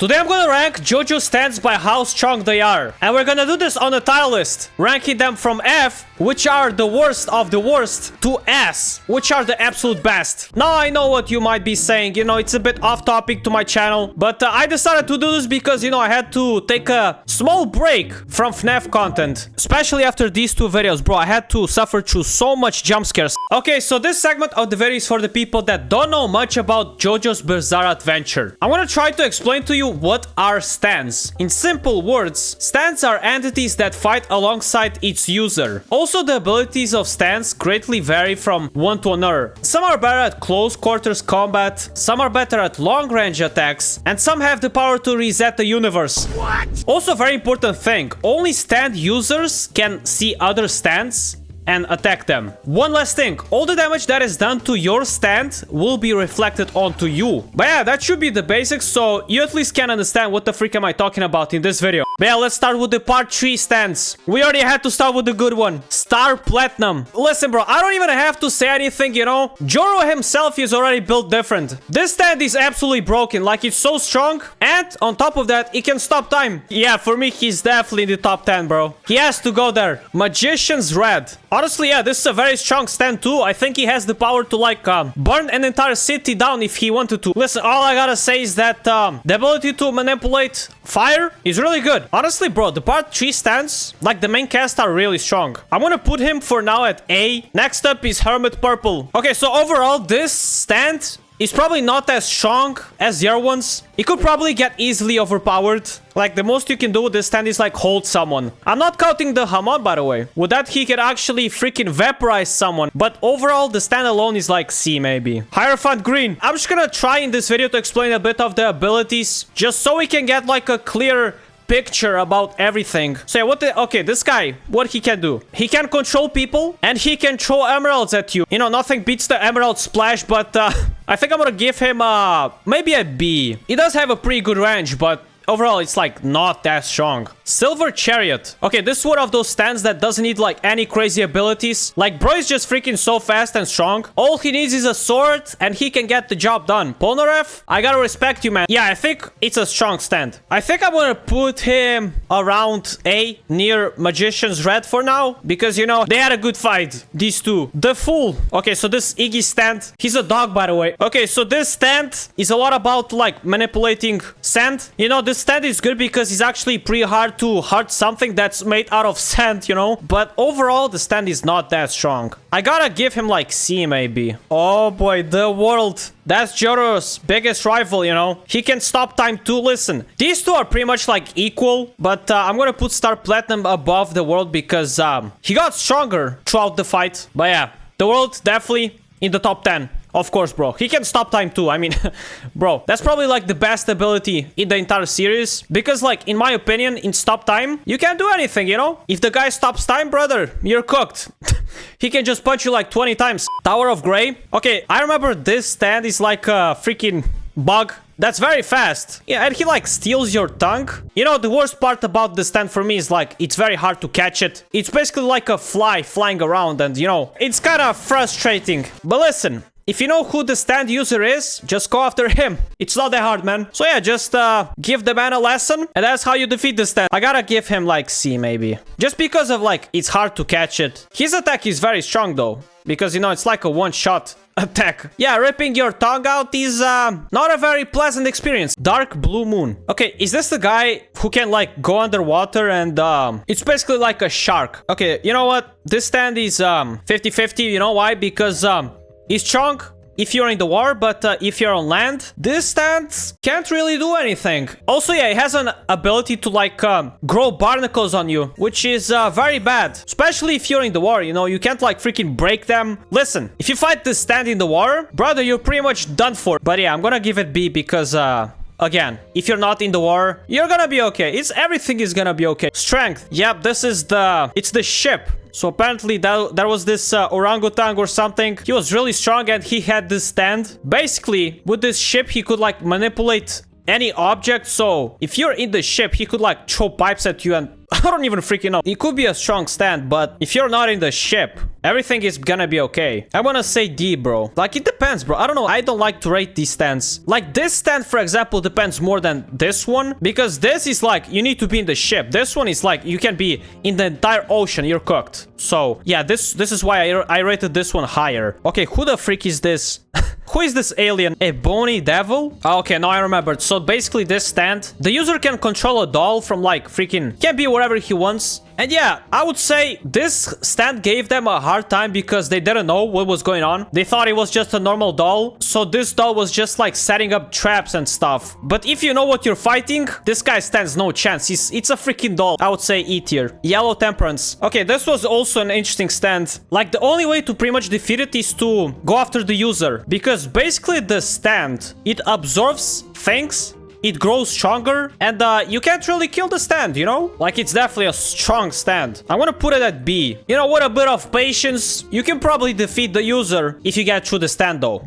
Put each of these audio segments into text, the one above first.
Today I'm gonna rank JoJo stands by how strong they are. And we're gonna do this on a tile list, ranking them from F, which are the worst of the worst, to S, which are the absolute best. Now I know what you might be saying, you know, it's a bit off topic to my channel, but I decided to do this because, you know, I had to take a small break from FNAF content. Especially after these two videos, bro, I had to suffer through so much jump scares. Okay, so this segment of the video is for the people that don't know much about JoJo's Bizarre Adventure. I want to try to explain to you what are stands. In simple words, stands are entities that fight alongside its user. Also, the abilities of stands greatly vary from one to another. Some are better at close quarters combat, some are better at long range attacks, and some have the power to reset the universe. What? Also, very important thing, only stand users can see other stands and attack them. One last thing, all the damage that is done to your stand will be reflected onto you. But yeah, that should be the basics, so you at least can understand what the freak am I talking about in this video. But yeah, let's start with the part 3 stands. We already had to start with the good one, Star Platinum. Listen, bro, I don't even have to say anything, you know. JoJo himself is already built different. This stand is absolutely broken, like it's so strong, and on top of that, it can stop time. Yeah, for me, he's definitely in the top 10, bro. He has to go there. Magician's Red. Honestly, yeah, this is a very strong stand too. I think he has the power to like burn an entire city down if he wanted to. Listen, all I gotta say is that the ability to manipulate fire is really good. Honestly, bro, the part 3 stands, like the main cast, are really strong. I'm gonna put him for now at A. Next up is Hermit Purple. Okay, so overall, this stand is probably not as strong as the other ones. It could probably get easily overpowered. Like, the most you can do with this stand is, like, hold someone. I'm not counting the Hamon, by the way. With that, he could actually freaking vaporize someone. But overall, the stand alone is, like, C, maybe. Hierophant Green. I'm just gonna try in this video to explain a bit of the abilities, just so we can get, like, a clear picture about everything. So yeah, okay, this guy, what he can do, he can control people and he can throw emeralds at you. You know, nothing beats the emerald splash, but I think I'm gonna give him maybe a B. He does have a pretty good range, but overall, it's like not that strong. Silver Chariot. Okay, this is one of those stands that doesn't need like any crazy abilities. Like, bro is just freaking so fast and strong. All he needs is a sword and he can get the job done. Polnareff, I gotta respect you, man. Yeah, I think it's a strong stand. I think I'm gonna put him around A, near Magician's Red for now, because, you know, they had a good fight, these two. The Fool. Okay, so this Iggy stand, he's a dog, by the way. Okay, so this stand is a lot about like manipulating sand. You know, this stand is good because it's actually pretty hard to hurt something that's made out of sand, you know. But overall, the stand is not that strong. I gotta give him like C, maybe. Oh boy, the World. That's JoJo's biggest rival, you know. He can stop time too. Listen, these two are pretty much like equal, but I'm gonna put Star Platinum above the World because he got stronger throughout the fight. But yeah, the World definitely in the top 10. Of course, bro. He can stop time too. I mean, bro, that's probably like the best ability in the entire series. Because, like, in my opinion, in stop time, you can't do anything, you know? If the guy stops time, brother, you're cooked. He can just punch you like 20 times. Tower of Grey. Okay, I remember this stand is like a freaking bug. That's very fast. Yeah, and he like steals your tongue. You know, the worst part about the stand for me is like, it's very hard to catch it. It's basically like a fly flying around and, you know, it's kind of frustrating. But listen, if you know who the stand user is, just go after him. It's not that hard, man. So yeah, just give the man a lesson, and that's how you defeat the stand. I gotta give him like C, maybe. Just because of like, it's hard to catch it. His attack is very strong though, because, you know, it's like a one-shot attack. Yeah, ripping your tongue out is not a very pleasant experience. Dark Blue Moon. Okay, is this the guy who can like go underwater and it's basically like a shark? Okay, you know what? This stand is 50-50. You know why? Because he's strong if you're in the water, but if you're on land, this stand can't really do anything. Also, yeah, it has an ability to like grow barnacles on you, which is very bad, especially if you're in the water. You know, you can't like freaking break them. Listen, if you fight this stand in the water, brother, you're pretty much done for. But yeah, I'm gonna give it B because again, if you're not in the war, you're gonna be okay. Everything is gonna be okay. Strength. Yep, this is it's the ship. So apparently there was this orangutan or something. He was really strong and he had this stand. Basically, with this ship, he could like manipulate any object. So if you're in the ship, he could like throw pipes at you and I don't even freaking know. It could be a strong stand, but if you're not in the ship, everything is gonna be okay. I wanna say D, bro. Like, it depends, bro. I don't know. I don't like to rate these stands. Like, this stand, for example, depends more than this one, because this is like, you need to be in the ship. This one is like, you can be in the entire ocean. You're cooked. So, yeah, this is why I rated this one higher. Okay, who the freak is this? Who is this alien? A bony devil? Oh, okay, now I remembered. So basically this stand, the user can control a doll from like freaking, can be wherever he wants. And yeah, I would say this stand gave them a hard time because they didn't know what was going on. They thought it was just a normal doll. So this doll was just like setting up traps and stuff. But if you know what you're fighting, this guy stands no chance. It's a freaking doll. I would say E tier. Yellow Temperance. Okay, this was also an interesting stand. Like, the only way to pretty much defeat it is to go after the user. Because basically the stand, it absorbs things, it grows stronger, and you can't really kill the stand, you know? Like, it's definitely a strong stand. I want to put it at B. You know, with a bit of patience, you can probably defeat the user if you get through the stand, though.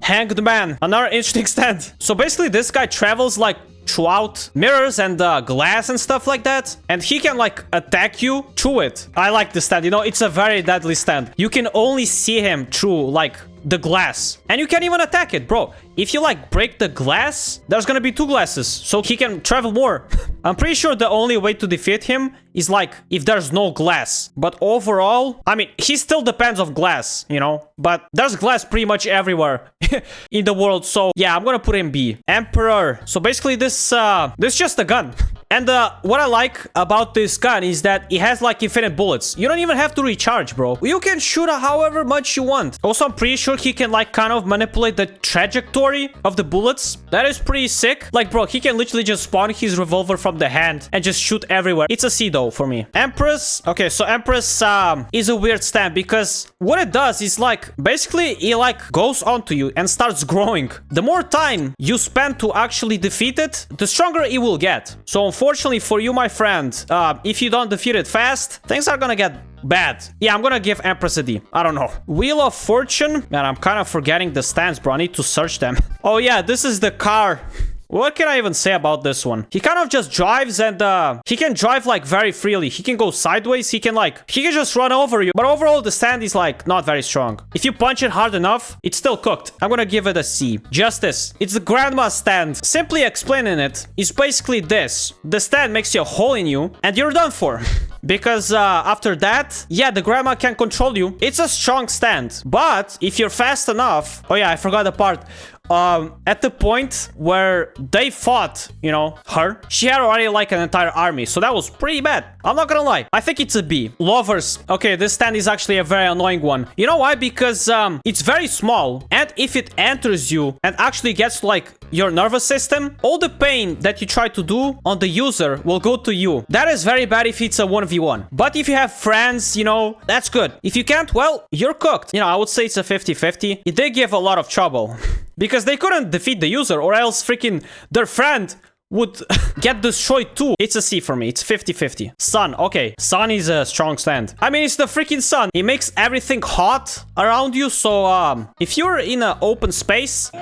Hanged Man. Another interesting stand. So basically, this guy travels, like, throughout mirrors and glass and stuff like that, and he can like attack you through it. I like this stand, you know, it's a very deadly stand. You can only see him through like the glass, and you can't even attack it, bro. If you like break the glass, there's gonna be 2 glasses, so he can travel more. I'm pretty sure the only way to defeat him is like if there's no glass. But overall, I mean, he still depends on glass, you know, but there's glass pretty much everywhere in the world. So yeah, I'm gonna put him B. Emperor. So basically this is just a gun. And what I like about this gun is that it has like infinite bullets. You don't even have to recharge, bro. You can shoot however much you want. Also, I'm pretty sure he can like kind of manipulate the trajectory of the bullets. That is pretty sick. Like, bro, he can literally just spawn his revolver from the hand and just shoot everywhere. It's a C though for me. Empress. Okay, so Empress is a weird stand because what it does is like basically it like goes onto you and starts growing. The more time you spend to actually defeat it, the stronger it will get. So unfortunately for you, my friend, if you don't defeat it fast, things are gonna get bad. Yeah, I'm gonna give Empress a D. I don't know. Wheel of Fortune. Man, I'm kind of forgetting the stands, bro. I need to search them. Oh yeah, this is the car. What can I even say about this one? He kind of just drives and he can drive like very freely. He can go sideways. He can just run over you. But overall, the stand is like not very strong. If you punch it hard enough, it's still cooked. I'm gonna give it a C. Justice. It's the grandma stand. Simply explaining it is basically this. The stand makes you a hole in you and you're done for. Because after that, yeah, the grandma can control you. It's a strong stand. But if you're fast enough... Oh yeah, I forgot the part. At the point where they fought, you know, her, she had already like an entire army, so that was pretty bad. I'm not gonna lie. I think it's a B. Lovers. Okay, this stand is actually a very annoying one. You know why? Because it's very small, and if it enters you and actually gets like your nervous system, all the pain that you try to do on the user will go to you. That is very bad if it's a 1v1. But if you have friends, you know, that's good. If you can't, well, you're cooked. You know, I would say it's a 50-50. It did give a lot of trouble. Because they couldn't defeat the user, or else freaking their friend would get destroyed too. It's a C for me. It's 50-50. Sun. Okay. Sun is a strong stand. I mean, it's the freaking sun. It makes everything hot around you. So, if you're in an open space...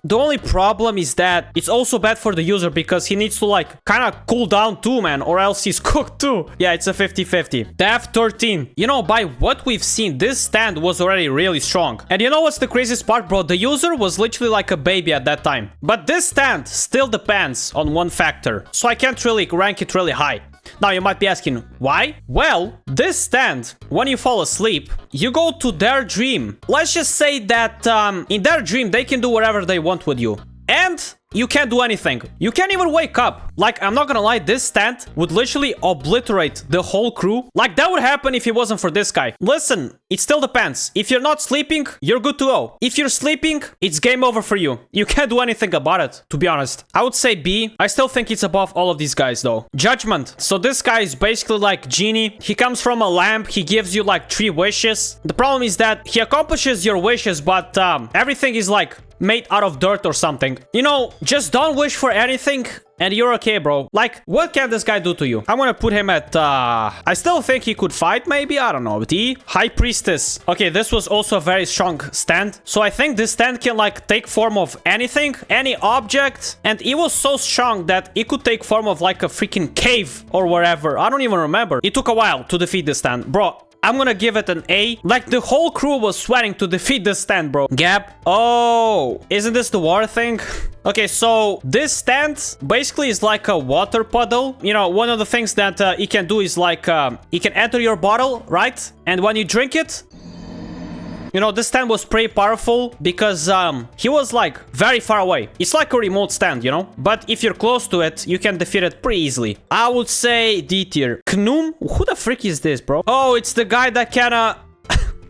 The only problem is that it's also bad for the user because he needs to like kind of cool down too, man, or else he's cooked too. Yeah, it's a 50-50. Death 13. You know, by what we've seen, this stand was already really strong. And you know what's the craziest part, bro? The user was literally like a baby at that time. But this stand still depends on one factor. So I can't really rank it really high. Now you might be asking, why? Well, this stand, when you fall asleep, you go to their dream. Let's just say that in their dream, they can do whatever they want with you. And you can't do anything. You can't even wake up. Like, I'm not gonna lie, this stand would literally obliterate the whole crew. Like, that would happen if it wasn't for this guy. Listen, it still depends. If you're not sleeping, you're good to go. If you're sleeping, it's game over for you. You can't do anything about it, to be honest. I would say B. I still think it's above all of these guys, though. Judgment. So this guy is basically like Genie. He comes from a lamp. He gives you like 3 wishes. The problem is that he accomplishes your wishes, but everything is like made out of dirt or something. You know, just don't wish for anything and you're okay, bro. Like, what can this guy do to you? I'm gonna put him at, I still think he could fight, maybe? I don't know. D. High Priestess. Okay, this was also a very strong stand. So I think this stand can, like, take form of anything, any object. And it was so strong that it could take form of, like, a freaking cave or wherever. I don't even remember. It took a while to defeat this stand. Bro, I'm gonna give it an A. Like, the whole crew was sweating to defeat this stand, bro. Gap. Oh, isn't this the war thing? Okay, so this stand basically is like a water puddle. You know, one of the things that it can do is like, it can enter your bottle, right? And when you drink it, you know, this stand was pretty powerful because he was like very far away. It's like a remote stand, you know? But if you're close to it, you can defeat it pretty easily. I would say D tier. Knum? Who the frick is this, bro? Oh, it's the guy that can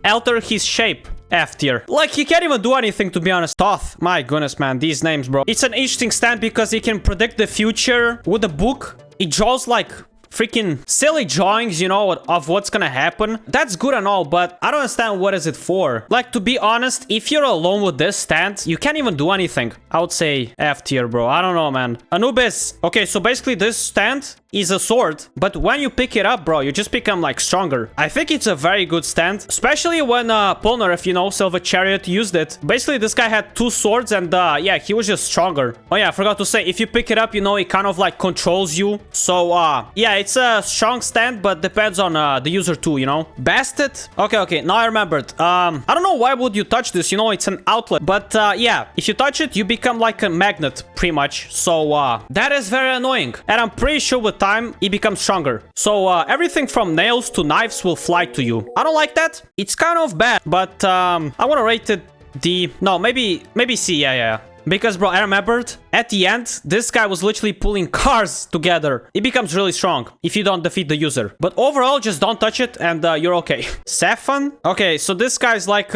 alter his shape. F tier. Like, he can't even do anything, to be honest. Thoth. My goodness, man. These names, bro. It's an interesting stand because he can predict the future with a book. It draws like freaking silly drawings, you know, of what's gonna happen. That's good and all, but I don't understand what is it for. Like, to be honest, if you're alone with this stand, you can't even do anything. I would say F tier, bro. I don't know, man. Anubis. Okay, so basically this stand is a sword, but when you pick it up, bro, you just become like stronger. I think it's a very good stand, especially when Polnareff, you know, Silver Chariot used it. Basically, this guy had 2 swords and yeah, he was just stronger. Oh yeah, I forgot to say, if you pick it up, you know, it kind of like controls you. So yeah, it's a strong stand, but depends on the user too, you know. Bastet. Okay, now I remembered. I don't know why would you touch this, you know, it's an outlet, but yeah, if you touch it, you become like a magnet pretty much. So that is very annoying, and I'm pretty sure with time it becomes stronger. So everything from nails to knives will fly to you. I don't like that. It's kind of bad, but I want to rate it D. No, maybe C. Yeah. Because, bro, I remembered at the end, this guy was literally pulling cars together. It becomes really strong if you don't defeat the user. But overall, just don't touch it and you're okay. Saffan? Okay, so this guy's like,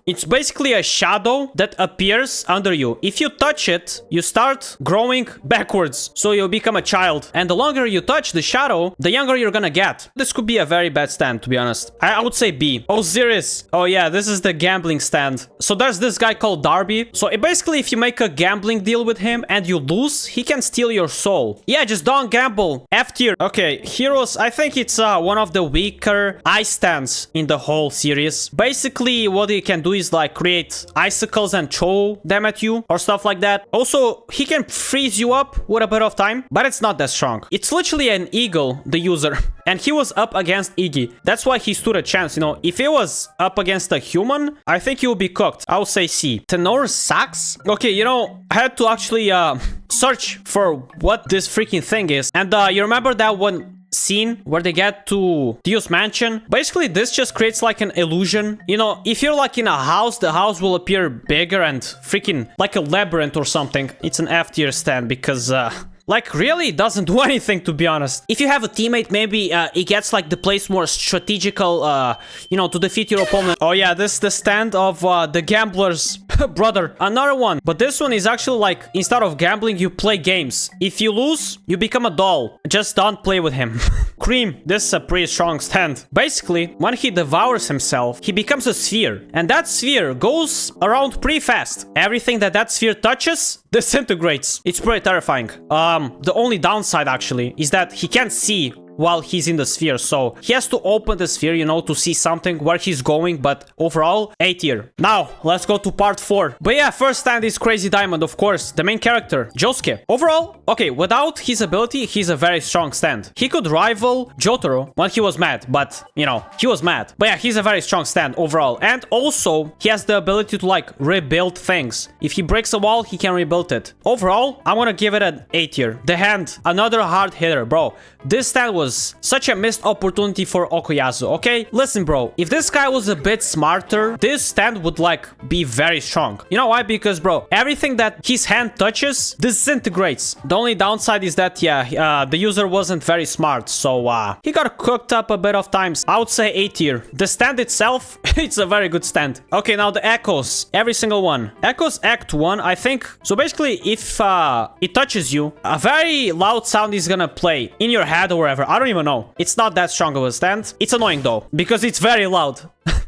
it's basically a shadow that appears under you. If you touch it, you start growing backwards. So you become a child. And the longer you touch the shadow, the younger you're gonna get. This could be a very bad stand, to be honest. I would say B. Osiris. Oh yeah, this is the gambling stand. So there's this guy called Darby. So it basically, if you make a gambling deal with him and you lose, he can steal your soul. Yeah, just don't gamble. F tier. Okay, heroes. I think it's one of the weaker ice stands in the whole series. Basically, what he can do is like create icicles and throw them at you or stuff like that. Also, he can freeze you up with a bit of time, but it's not that strong. It's literally an eagle, the user. And he was up against Iggy. That's why he stood a chance, you know. If he was up against a human, I think he would be cooked. I would say C. Tenor sax? Okay, you know, I had to actually search for what this freaking thing is. And you remember that one scene where they get to Dio's mansion? Basically, this just creates like an illusion. You know, if you're like in a house, the house will appear bigger and freaking like a labyrinth or something. It's an F tier stand because like, really, it doesn't do anything, to be honest. If you have a teammate, maybe it gets, like, the place more strategical, you know, to defeat your opponent. Oh, yeah, this is the stand of the gambler's brother. Another one. But this one is actually, like, instead of gambling, you play games. If you lose, you become a doll. Just don't play with him. Cream. This is a pretty strong stand. Basically, when he devours himself, he becomes a sphere. And that sphere goes around pretty fast. Everything that sphere touches disintegrates. It's pretty terrifying. The only downside, actually, is that he can't see while he's in the sphere, so he has to open the sphere, you know, to see something where he's going, but overall, A tier. Now, let's go to part 4. But yeah, first stand is Crazy Diamond, of course, the main character, Josuke. Overall, okay, without his ability, he's a very strong stand. He could rival Jotaro when he was mad, but, you know, he was mad. But yeah, he's a very strong stand overall. And also, he has the ability to, like, rebuild things. If he breaks a wall, he can rebuild it. Overall, I'm gonna give it an A tier. The Hand, another hard hitter, bro. This stand was such a missed opportunity for Okuyasu, okay? Listen, bro, if this guy was a bit smarter, this stand would, like, be very strong. You know why? Because, bro, everything that his hand touches disintegrates. The only downside is that, yeah, the user wasn't very smart, so, he got cooked up a bit of times. I would say A tier. The stand itself, it's a very good stand. Okay, now the echoes. Every single one. Echoes Act 1, I think. So basically, if it touches you, a very loud sound is gonna play in your head or wherever. I don't even know. It's not that strong of a stand. It's annoying though, because it's very loud.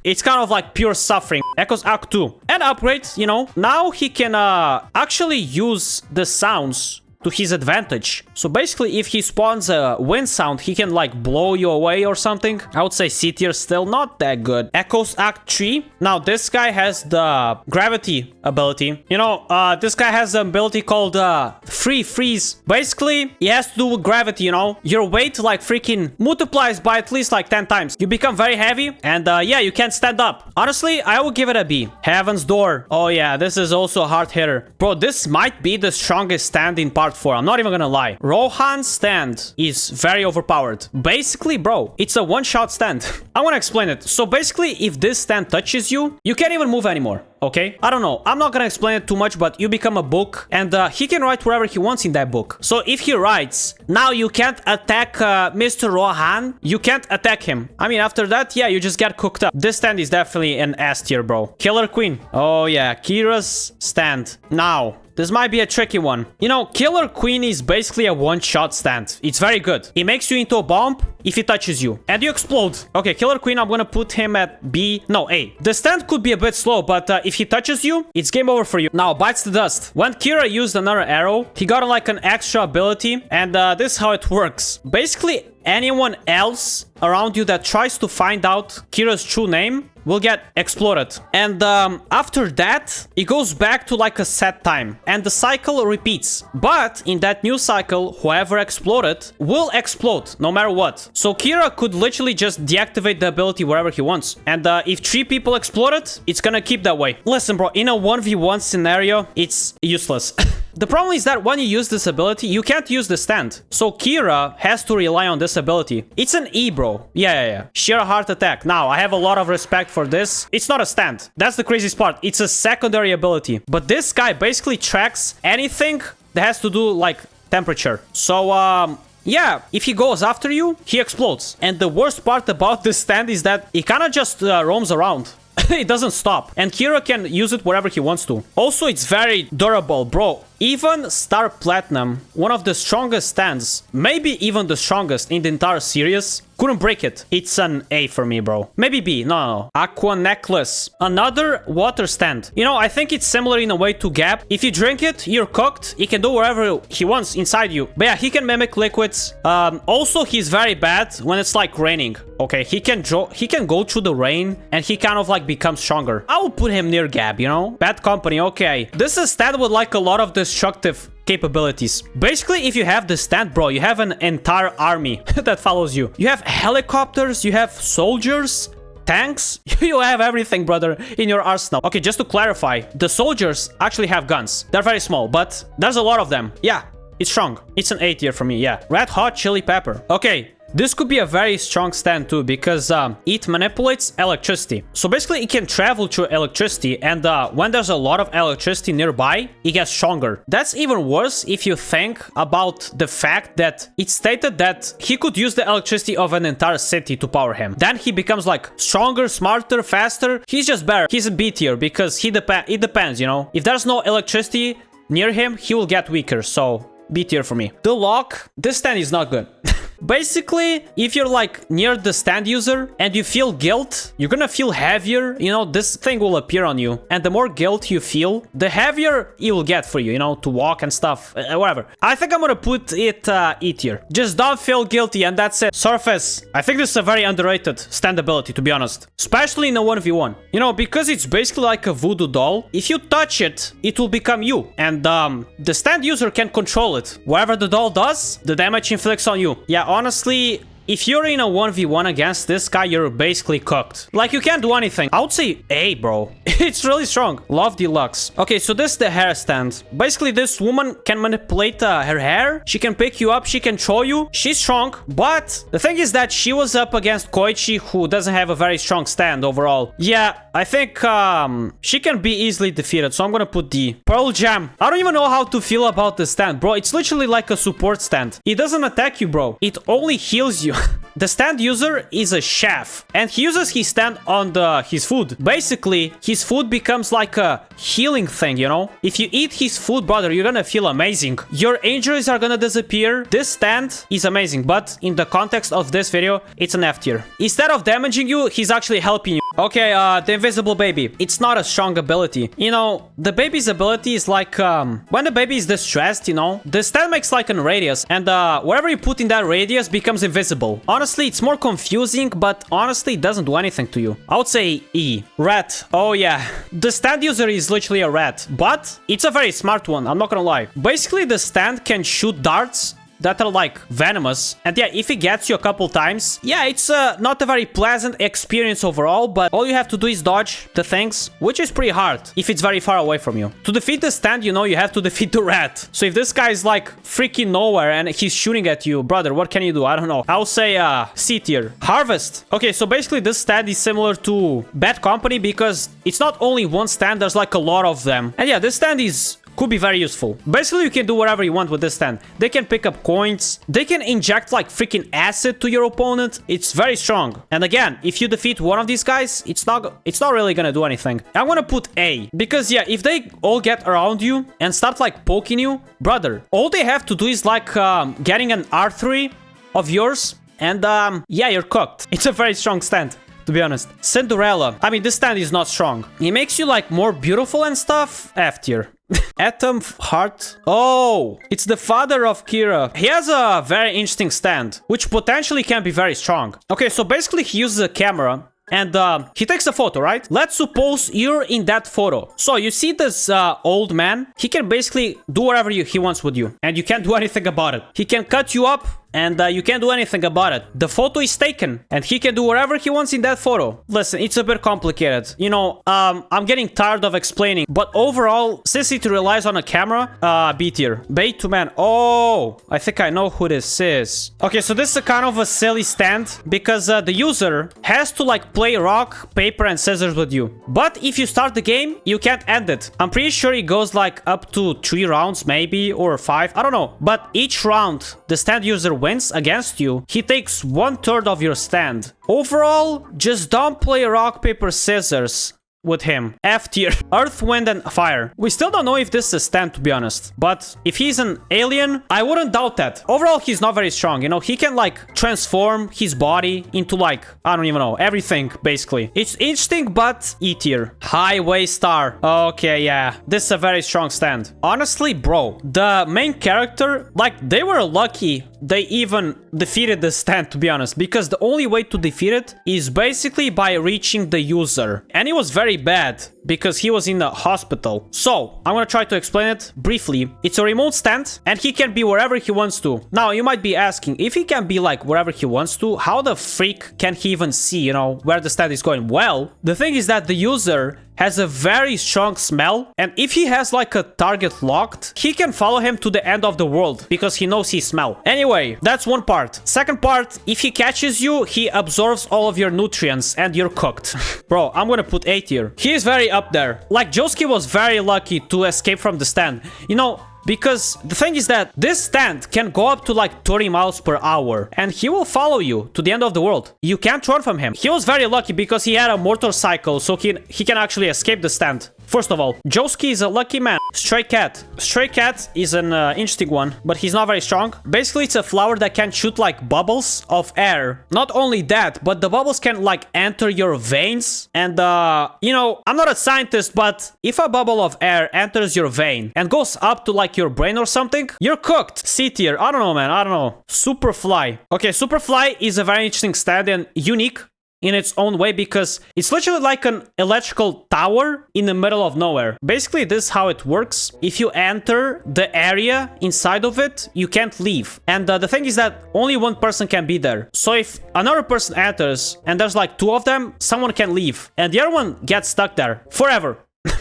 It's kind of like pure suffering. Echoes Act 2. And upgrades, you know. Now he can actually use the sounds to his advantage. So basically, if he spawns a wind sound, he can like blow you away or something. I would say C tier still not that good. Echoes Act 3. Now this guy has the gravity ability. You know, this guy has an ability called free freeze. Basically, he has to do with gravity, you know. Your weight like freaking multiplies by at least like 10 times. You become very heavy and yeah, you can't stand up. Honestly, I will give it a B. Heaven's Door. Oh yeah, this is also a hard hitter. Bro, this might be the strongest stand in part 4. I'm not even gonna lie. Rohan's stand is very overpowered. Basically, bro, it's a one-shot stand. I want to explain it. So basically, if this stand touches you, you can't even move anymore. Okay, I don't know, I'm not gonna explain it too much, but you become a book and he can write whatever he wants in that book. So if he writes, now you can't attack Mr. Rohan, you can't attack him. I mean, after that, yeah, you just get cooked up. This stand is definitely an S tier, bro. Killer Queen. Oh yeah, Kira's stand. Now this might be a tricky one. You know, Killer Queen is basically a one-shot stand. It's very good. It makes you into a bomb if it touches you and you explode. Okay, Killer Queen, I'm gonna put him at B. No, A. The stand could be a bit slow, but if he touches you, it's game over for you. Now, Bites the Dust. When Kira used another arrow, he got like an extra ability, and this is how it works. Basically, anyone else around you that tries to find out Kira's true name will get exploded. And after that, it goes back to like a set time and the cycle repeats. But in that new cycle, whoever exploded will explode no matter what. So Kira could literally just deactivate the ability wherever he wants. And if 3 people exploded, it's gonna keep that way. Listen, bro, in a 1v1 scenario, it's useless. The problem is that when you use this ability, you can't use the stand. So Kira has to rely on this ability. It's an E, bro. Yeah. Sheer heart attack. Now, I have a lot of respect for this. It's not a stand. That's the craziest part. It's a secondary ability. But this guy basically tracks anything that has to do like temperature. So, yeah, if he goes after you, he explodes. And the worst part about this stand is that he kind of just roams around. It doesn't stop. And Kira can use it wherever he wants to. Also, it's very durable, bro. Even Star Platinum, one of the strongest stands, maybe even the strongest in the entire series, couldn't break it. It's an A for me, bro. Maybe B. No. Aqua Necklace. Another water stand. You know, I think it's similar in a way to Gap. If you drink it, you're cooked. He can do whatever he wants inside you. But yeah, he can mimic liquids. Also, he's very bad when it's like raining. Okay, he can go through the rain and he kind of like becomes stronger. I will put him near Gab, you know? Bad Company, okay. This is a stand with like a lot of destructive capabilities. Basically, if you have the stand, bro, you have an entire army that follows you. You have helicopters, you have soldiers, tanks, you have everything, brother, in your arsenal. Okay, just to clarify, the soldiers actually have guns. They're very small, but there's a lot of them. Yeah, it's strong. It's an A tier for me, yeah. Red Hot Chili Pepper. Okay. This could be a very strong stand too, because it manipulates electricity. So basically, it can travel through electricity, and when there's a lot of electricity nearby, it gets stronger. That's even worse if you think about the fact that it's stated that he could use the electricity of an entire city to power him. Then he becomes like stronger, smarter, faster. He's just better. He's a B tier because it depends, you know. If there's no electricity near him, he will get weaker. So B tier for me. The Lock. This stand is not good. Basically, if you're like near the stand user and you feel guilt, you're gonna feel heavier. You know, this thing will appear on you. And the more guilt you feel, the heavier it will get for you, you know, to walk and stuff, whatever. I think I'm gonna put it E tier. Just don't feel guilty and that's it. Surface. I think this is a very underrated stand ability, to be honest. Especially in a 1v1. You know, because it's basically like a voodoo doll. If you touch it, it will become you. And the stand user can control it. Whatever the doll does, the damage inflicts on you. Yeah, honestly, if you're in a 1v1 against this guy, you're basically cooked. Like, you can't do anything. I would say A, bro. It's really strong. Love Deluxe. Okay, so this is the hair stand. Basically, this woman can manipulate her hair. She can pick you up. She can throw you. She's strong. But the thing is that she was up against Koichi, who doesn't have a very strong stand overall. Yeah, I think she can be easily defeated. So I'm gonna put D. Pearl Jam. I don't even know how to feel about the stand, bro. It's literally like a support stand. It doesn't attack you, bro. It only heals you. the stand user is a chef, and he uses his stand on his food. Basically, his food becomes like a healing thing, you know? If you eat his food, brother, you're gonna feel amazing. Your injuries are gonna disappear. This stand is amazing, but in the context of this video, it's an F tier. Instead of damaging you, he's actually helping you. Okay, the invisible baby. It's not a strong ability. You know, the baby's ability is like, when the baby is distressed, you know, the stand makes like a radius, and whatever you put in that radius becomes invisible. Honestly, it's more confusing, but honestly, it doesn't do anything to you. I would say E. Rat. Oh yeah. The stand user is literally a rat, but it's a very smart one, I'm not gonna lie. Basically, the stand can shoot darts that are like venomous, and yeah, if it gets you a couple times, yeah, it's not a very pleasant experience overall, but all you have to do is dodge the things, which is pretty hard if it's very far away from you. To defeat the stand, you know, you have to defeat the rat. So if this guy is like freaking nowhere and he's shooting at you, brother, what can you do? I don't know. I'll say C tier. Harvest. Okay, so basically this stand is similar to Bad Company because it's not only one stand, there's like a lot of them. And yeah, this stand could be very useful. Basically, you can do whatever you want with this stand. They can pick up coins. They can inject like freaking acid to your opponent. It's very strong. And again, if you defeat one of these guys, it's not really gonna do anything. I'm gonna put A because yeah, if they all get around you and start like poking you, brother, all they have to do is like getting an R3 of yours, and yeah, you're cooked. It's a very strong stand, to be honest. Cinderella. I mean, this stand is not strong. It makes you like more beautiful and stuff. F tier. Atom Heart. Oh, it's the father of Kira. He has a very interesting stand, which potentially can be very strong. Okay, so basically he uses a camera and he takes a photo, right? Let's suppose you're in that photo. So you see this old man. He can basically do whatever he wants with you, and you can't do anything about it. He can cut you up, and you can't do anything about it. The photo is taken, and he can do whatever he wants in that photo. Listen, it's a bit complicated. You know, I'm getting tired of explaining, but overall, since it relies on a camera, B tier. Bait to man. Oh, I think I know who this is. Okay, so this is a kind of a silly stand, because the user has to like play rock, paper, and scissors with you. But if you start the game, you can't end it. I'm pretty sure it goes like up to 3 rounds, maybe, or 5. I don't know. But each round, the stand user wins against you, he takes 1/3 of your stand. Overall, just don't play rock, paper, scissors with him. F tier. Earth, wind, and fire. We still don't know if this is a stand, to be honest. But if he's an alien, I wouldn't doubt that. Overall, he's not very strong. You know, he can like transform his body into like, I don't even know, everything, basically. It's interesting, but E tier. Highway Star. Okay, yeah. This is a very strong stand. Honestly, bro, the main character, like, they were lucky they even defeated the stand, to be honest, because the only way to defeat it is basically by reaching the user. And it was very bad because he was in the hospital. So I'm gonna try to explain it briefly. It's a remote stand and he can be wherever he wants to. Now you might be asking, if he can be like wherever he wants to, how the freak can he even see, you know, where the stand is going? Well, the thing is that the user has a very strong smell, and if he has like a target locked, he can follow him to the end of the world because he knows his smell. Anyway, that's one part. Second part, if he catches you, he absorbs all of your nutrients and you're cooked. Bro, I'm gonna put A tier. He is very up there. Like, Josuke was very lucky to escape from the stand. You know, because the thing is that this stand can go up to like 30 miles per hour and he will follow you to the end of the world. You can't run from him. He was very lucky because he had a motorcycle, so he can actually escape the stand. First of all, Josuke is a lucky man. Stray Cat. Stray Cat is an interesting one, but he's not very strong. Basically, it's a flower that can shoot like bubbles of air. Not only that, but the bubbles can like enter your veins. And you know, I'm not a scientist, but if a bubble of air enters your vein and goes up to like your brain or something, you're cooked. C tier. I don't know, man. I don't know. Superfly. Okay, Superfly is a very interesting stand and unique in its own way because it's literally like an electrical tower in the middle of nowhere. Basically, this is how it works. If you enter the area inside of it, you can't leave. And the thing is that only one person can be there. So if another person enters and there's like 2 of them, someone can leave and the other one gets stuck there forever.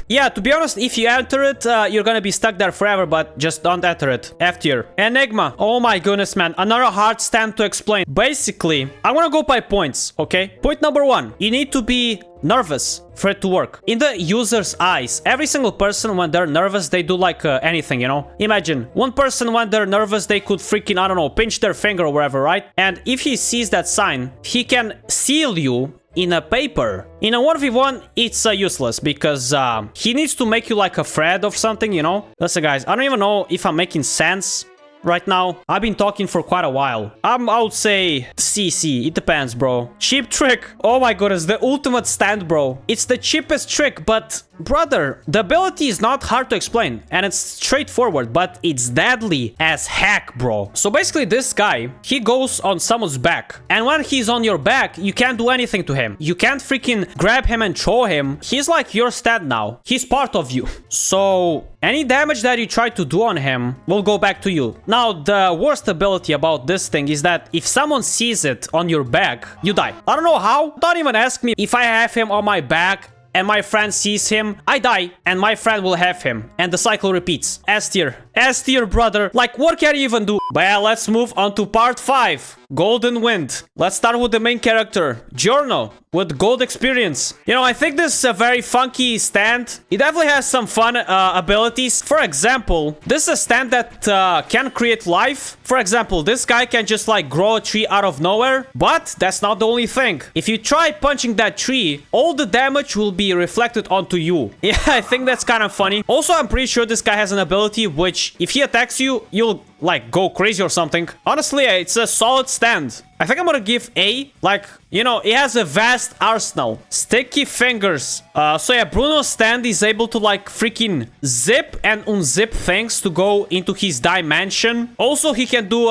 Yeah, to be honest, if you enter it, you're gonna be stuck there forever, but just don't enter it. F tier. Enigma. Oh my goodness, man. Another hard stand to explain. Basically, I wanna go by points, okay? Point number 1. You need to be nervous for it to work. In the user's eyes, every single person, when they're nervous, they do like anything, you know? Imagine, one person, when they're nervous, they could freaking, I don't know, pinch their finger or whatever, right? And if he sees that sign, he can seal you in a paper. In a 1v1, it's useless because he needs to make you like afraid of something, you know? Listen, guys, I don't even know if I'm making sense right now. I've been talking for quite a while. I would say CC. It depends, bro. Cheap trick. Oh my goodness, the ultimate stand, bro. It's the cheapest trick, but brother, the ability is not hard to explain and it's straightforward, but it's deadly as heck, bro. So basically this guy, he goes on someone's back, and when he's on your back, you can't do anything to him. You can't freaking grab him and throw him. He's like your stand now. He's part of you. So any damage that you try to do on him will go back to you. Now, the worst ability about this thing is that if someone sees it on your back, you die. I don't know how. Don't even ask me. If I have him on my back and my friend sees him, I die, and my friend will have him, and the cycle repeats. S tier. S tier, brother. Like, what can you even do? But yeah, let's move on to part 5. Golden Wind. Let's start with the main character, Giorno, with gold experience. You know, I think this is a very funky stand. It definitely has some fun abilities. For example, this is a stand that can create life. For example, this guy can just like grow a tree out of nowhere, but that's not the only thing. If you try punching that tree, all the damage will be reflected onto you. Yeah, I think that's kind of funny. Also, I'm pretty sure this guy has an ability which, if he attacks you, you'll like go crazy or something. Honestly, it's a solid stand. I think I'm gonna give A. Like, you know, it has a vast arsenal. Sticky fingers. So yeah, Bruno's stand is able to like freaking zip and unzip things to go into his dimension. Also, he can do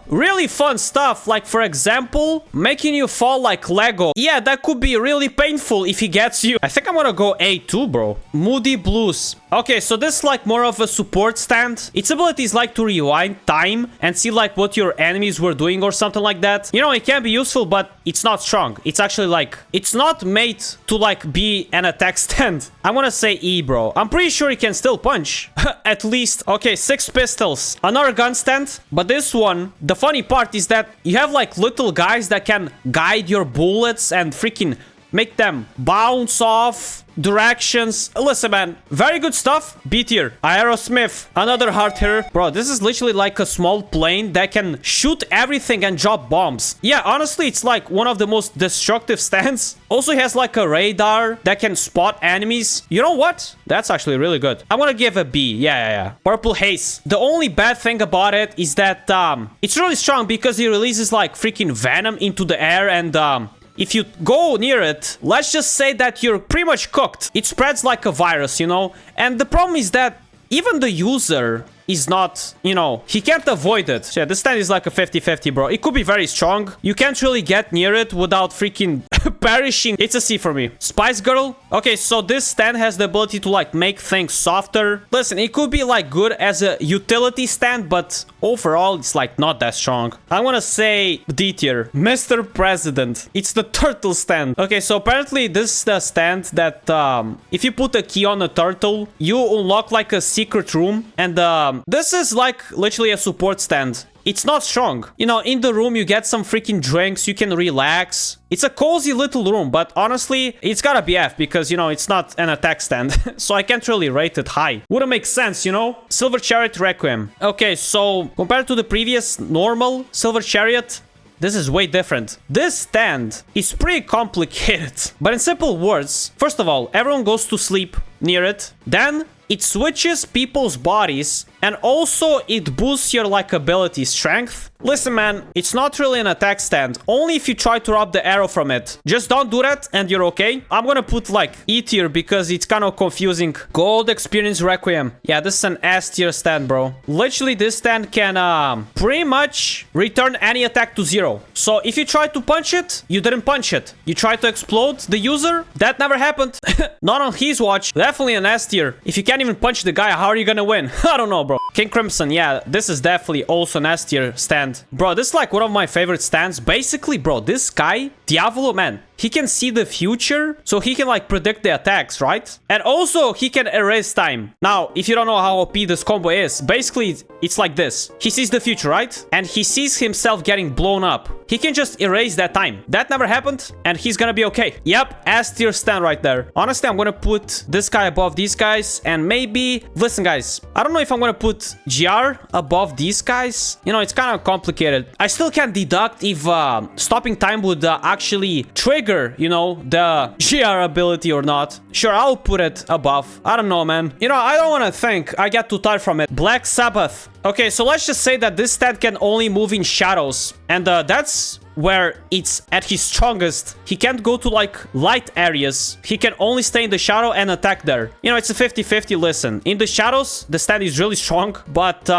really fun stuff. Like, for example, making you fall like Lego. Yeah, that could be really painful if he gets you. I think I'm gonna go A too, bro. Moody Blues. Okay, so this is like more of a support stand. Its ability is like to rewind time and see like what your enemies were doing or something like that. You know, it can be useful, but it's not strong. It's actually like, it's not made to like be an attack stand. I want to say E, bro. I'm pretty sure he can still punch. At least. Okay, 6 pistols. Another gun stand. But this one, the funny part is that you have like little guys that can guide your bullets and freaking make them bounce off directions. Listen, man, very good stuff. B tier. Aerosmith, another hard hitter. Bro, this is literally like a small plane that can shoot everything and drop bombs. Yeah, honestly, it's like one of the most destructive stands. Also, he has like a radar that can spot enemies. You know what? That's actually really good. I'm gonna give a B. Yeah. Purple Haze. The only bad thing about it is that it's really strong because he releases like freaking venom into the air, and if you go near it, let's just say that you're pretty much cooked. It spreads like a virus, you know? And the problem is that even the user is not, you know, he can't avoid it. So yeah, this stand is like a 50-50, bro. It could be very strong. You can't really get near it without freaking perishing. It's a C for me. Spice Girl. Okay, so this stand has the ability to like make things softer. Listen, it could be like good as a utility stand, but overall it's like not that strong. I want to say D tier. Mr. President. It's the turtle stand. Okay, so apparently this is the stand that if you put a key on a turtle, you unlock like a secret room, and this is like literally a support stand. It's not strong. You know, in the room, you get some freaking drinks. You can relax. It's a cozy little room, but honestly, it's gotta be F because, you know, it's not an attack stand. So I can't really rate it high. Wouldn't make sense, you know? Silver Chariot Requiem. Okay, so compared to the previous normal Silver Chariot, this is way different. This stand is pretty complicated. But in simple words, first of all, everyone goes to sleep near it. Then it switches people's bodies, and also it boosts your like ability strength. Listen, man, it's not really an attack stand, only if you try to rob the arrow from it. Just don't do that and you're okay. I'm gonna put like E tier because it's kind of confusing. Gold Experience Requiem. Yeah, this is an S tier stand, bro. Literally, this stand can pretty much return any attack to 0. So if you try to punch it, you didn't punch it. You try to explode the user, that never happened. Not on his watch. Definitely an S tier. If you can't even punch the guy, how are you gonna win? I don't know, bro. King Crimson, yeah, this is definitely also an S tier stand. Bro, this is like one of my favorite stands. Basically, bro, this guy Diavolo, man, he can see the future, so he can like predict the attacks, right? And also he can erase time. Now, if you don't know how OP this combo is, basically it's like this. He sees the future, right? And he sees himself getting blown up. He can just erase that time. That never happened, and he's gonna be okay. Yep, S tier stand right there. Honestly, I'm gonna put this guy above these guys, and maybe... Listen, guys, I don't know if I'm gonna put GR above these guys. You know, it's kind of complicated. I still can't deduct if stopping time would actually trigger, you know, the GR ability or not. Sure, I'll put it above. I don't know, man. You know, I don't want to think. I get too tired from it. Black Sabbath. Okay, so let's just say that this stand can only move in shadows. And that's where it's at his strongest. He can't go to like light areas. He can only stay in the shadow and attack there. You know, it's a 50-50. Listen, in the shadows, the stand is really strong. But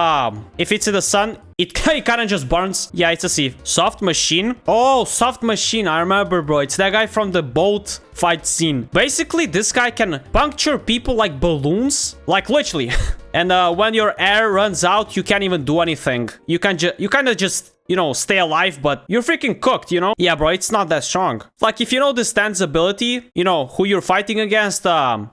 if it's in the sun, it kind of just burns. Yeah, it's a C. Soft Machine. Oh, Soft Machine. I remember, bro. It's that guy from the boat fight scene. Basically, this guy can puncture people like balloons. Like, literally. And when your air runs out, you can't even do anything. You kind of just... you know, stay alive, but you're freaking cooked, you know? Yeah, bro, it's not that strong. Like, if you know the stand's ability, you know, who you're fighting against,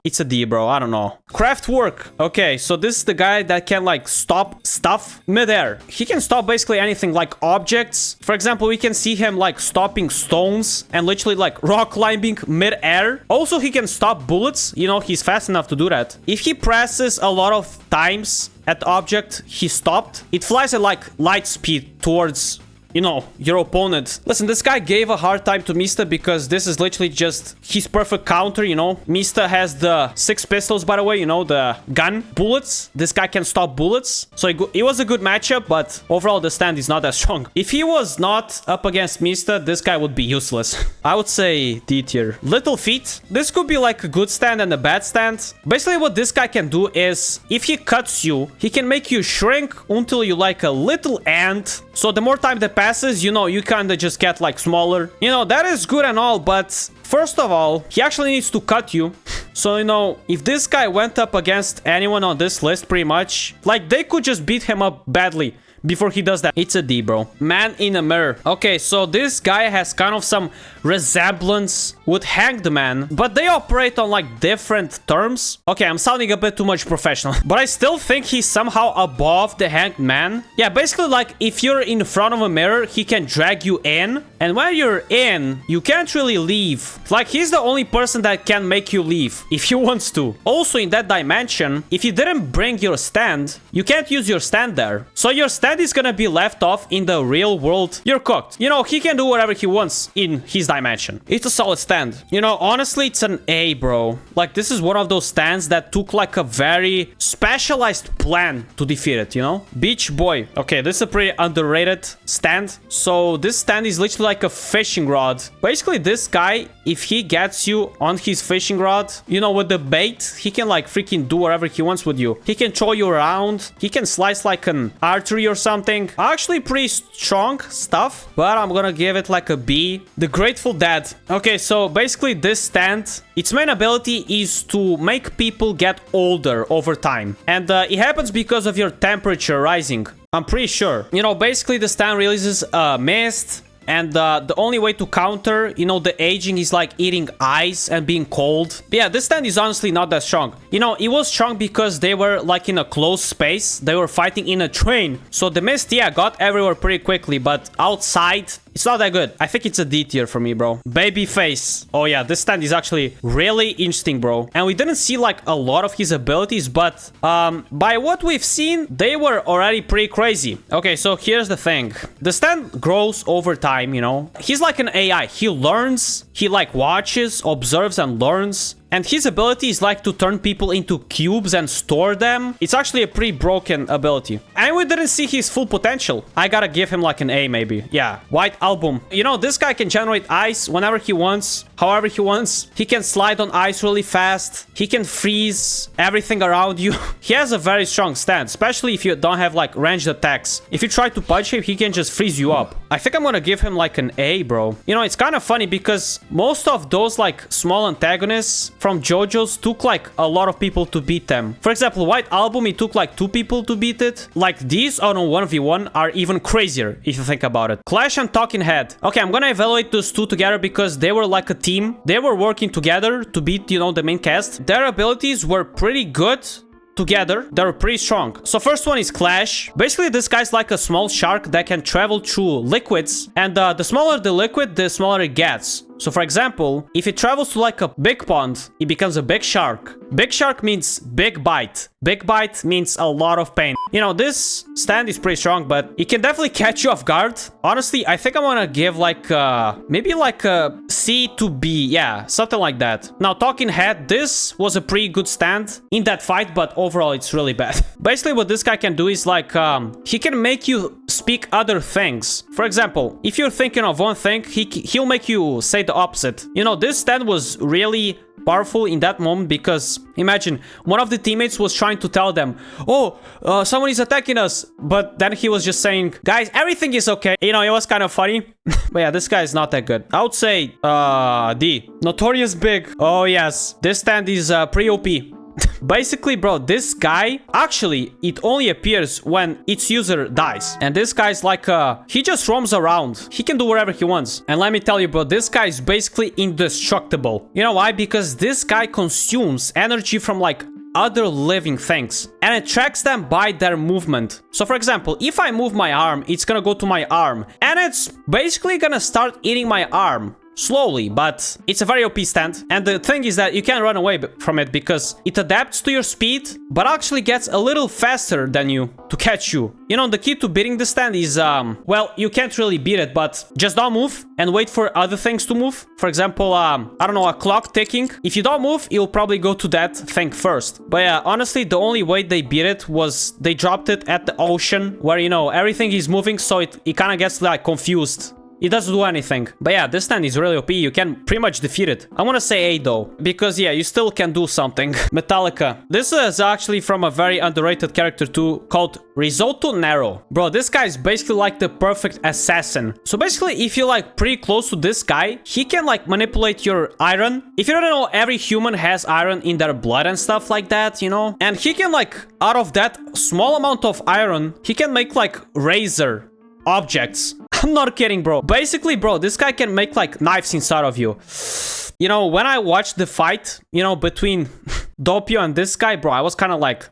it's a D, bro. I don't know. Craft work. Okay, so this is the guy that can, like, stop stuff midair. He can stop basically anything, like objects. For example, we can see him, like, stopping stones and literally, like, rock climbing midair. Also, he can stop bullets. You know, he's fast enough to do that. If he presses a lot of times at the object he stopped, it flies at like light speed towards, you know, your opponent. Listen, this guy gave a hard time to Mista because this is literally just his perfect counter, you know. Mista has the 6 pistols, by the way, you know, the gun bullets. This guy can stop bullets. So it was a good matchup, but overall the stand is not that strong. If he was not up against Mista, this guy would be useless. I would say D tier. Little Feet. This could be like a good stand and a bad stand. Basically what this guy can do is, if he cuts you, he can make you shrink until you like a little ant. So the more time that passes, you know, you kind of just get like smaller. You know, that is good and all, but first of all, he actually needs to cut you. So, you know, if this guy went up against anyone on this list, pretty much, like, they could just beat him up badly before he does that. It's a D, bro. Man in a mirror. Okay, so this guy has kind of some resemblance with Hanged Man, but they operate on like different terms. Okay, I'm sounding a bit too much professional, but I still think he's somehow above the Hanged Man. Yeah, basically, like, if you're in front of a mirror, he can drag you in, and when you're in, you can't really leave. Like, he's the only person that can make you leave if he wants to. Also, in that dimension, if you didn't bring your stand, you can't use your stand there. So your stand is gonna be left off in the real world. You're cooked. You know, he can do whatever he wants in his dimension. It's a solid stand. You know, honestly, it's an A, bro. Like, this is one of those stands that took like a very specialized plan to defeat it, you know? Beach Boy. Okay, this is a pretty underrated stand. So this stand is literally like a fishing rod. Basically, this guy, if he gets you on his fishing rod, you know, with the bait, he can like freaking do whatever he wants with you. He can throw you around. He can slice like an artery or something. Actually, pretty strong stuff, but I'm gonna give it like a B. The Grateful Dead. Okay, so basically this stand, its main ability is to make people get older over time. And it happens because of your temperature rising. I'm pretty sure. You know, basically the stand releases a mist. And the only way to counter, you know, the aging is like eating ice and being cold. But yeah, this stand is honestly not that strong. You know, it was strong because they were like in a closed space. They were fighting in a train. So the mist, yeah, got everywhere pretty quickly. But outside, it's not that good. I think it's a D tier for me, bro. Babyface. Oh yeah, this stand is actually really interesting, bro. And we didn't see like a lot of his abilities, but by what we've seen, they were already pretty crazy. Okay, so here's the thing. The stand grows over time, you know. He's like an AI. He learns, he like watches, observes, and learns. And his ability is like to turn people into cubes and store them. It's actually a pretty broken ability. And we didn't see his full potential. I gotta give him like an A maybe. Yeah, White Album. You know, this guy can generate ice whenever he wants. however he wants. He can slide on ice really fast. He can freeze everything around you. He has a very strong stand, especially if you don't have like ranged attacks. If you try to punch him, he can just freeze you up. I think I'm gonna give him like an A, bro. You know, it's kind of funny because most of those like small antagonists from JoJo's took like a lot of people to beat them. For example, White Album, it took like 2 people to beat it. Like these on a 1v1 are even crazier if you think about it. Clash and Talking Head. Okay, I'm gonna evaluate those two together because they were like a team. They were working together to beat, you know, the main cast. Their abilities were pretty good together. They're pretty strong. So first one is Clash. Basically, this guy's like a small shark that can travel through liquids, and the smaller the liquid, the smaller it gets. So for example, if it travels to like a big pond, it becomes a big shark. Big shark means big bite. Big bite means a lot of pain. You know, this stand is pretty strong, but it can definitely catch you off guard. Honestly, I think I'm gonna give like maybe like a C to B. Yeah, something like that. Now, Talking Head, this was a pretty good stand in that fight, but overall it's really bad. Basically, what this guy can do is like he can make you speak other things. For example, if you're thinking of one thing, he'll make you say the opposite. You know, this stand was really powerful in that moment because imagine one of the teammates was trying to tell them, oh, someone is attacking us, but then he was just saying, guys, everything is okay. You know, it was kind of funny. But yeah, this guy is not that good. I would say D. Notorious Big. Oh yes, this stand is pretty OP. Basically, bro, this guy, actually, it only appears when its user dies. And this guy's like, he just roams around. He can do whatever he wants. And let me tell you, bro, this guy is basically indestructible. You know why? Because this guy consumes energy from like other living things and it tracks them by their movement. So for example, if I move my arm, it's gonna go to my arm and it's basically gonna start eating my arm. Slowly, but it's a very OP stand. And the thing is that you can't run away from it because it adapts to your speed, but actually gets a little faster than you to catch you. You know, the key to beating the stand is, well, you can't really beat it, but just don't move and wait for other things to move. For example, I don't know, a clock ticking. If you don't move, you'll probably go to that thing first. But yeah, honestly, the only way they beat it was they dropped it at the ocean where, you know, everything is moving, so it kind of gets like confused. It doesn't do anything. But yeah, this stand is really OP. You can pretty much defeat it. I want to say A though, because yeah, you still can do something. Metallica. This is actually from a very underrated character too, called Risotto Nero. Bro, this guy is basically like the perfect assassin. So basically, if you're like pretty close to this guy, he can like manipulate your iron. If you don't know, every human has iron in their blood and stuff like that, you know? And he can like, out of that small amount of iron, he can make like razor objects. I'm not kidding, bro. Basically, bro, this guy can make like knives inside of you. You know, when I watched the fight, you know, between Doppio and this guy, bro, I was kind of like,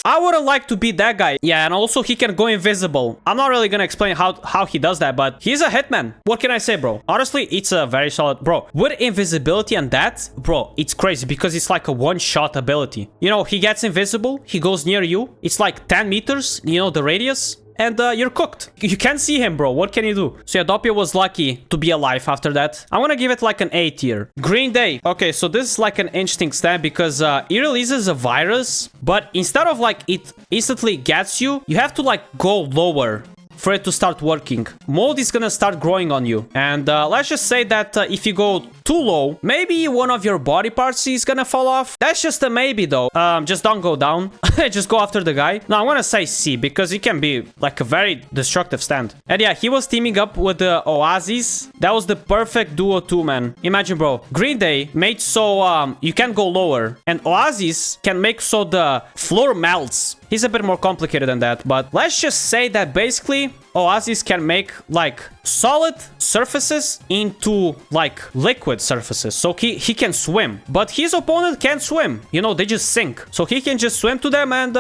I wouldn't like to be that guy. Yeah, and also he can go invisible. I'm not really gonna explain how he does that, but he's a hitman. What can I say, bro? Honestly, it's a very solid, bro. With invisibility and that, bro, it's crazy because it's like a one-shot ability. You know, he gets invisible, he goes near you. It's like 10 meters, you know, the radius. And you're cooked. You can't see him, bro. What can you do? So yeah, Doppio was lucky to be alive after that. I want to give it like an A tier. Green Day. Okay, so this is like an interesting stand because it releases a virus, but instead of like it instantly gets you, you have to like go lower for it to start working. Mold is gonna start growing on you. And let's just say that if you go too low, maybe one of your body parts is gonna fall off. That's just a maybe though. Just don't go down. Just go after the guy. No, I want to say C because it can be like a very destructive stand. And yeah, he was teaming up with the Oasis. That was the perfect duo too, man. Imagine, bro. Green Day made so you can go lower. And Oasis can make so the floor melts. He's a bit more complicated than that, but let's just say that basically Oasis can make like solid surfaces into like liquid surfaces. So he can swim, but his opponent can't swim. You know, they just sink. So he can just swim to them and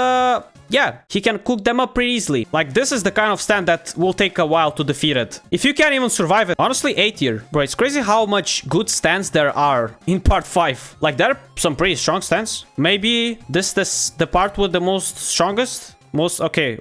yeah, he can cook them up pretty easily. Like, this is the kind of stand that will take a while to defeat it. If you can't even survive it, honestly, A tier. Bro, it's crazy how much good stands there are in part 5. Like, there are some pretty strong stands. Maybe this the part with the most strongest? Okay,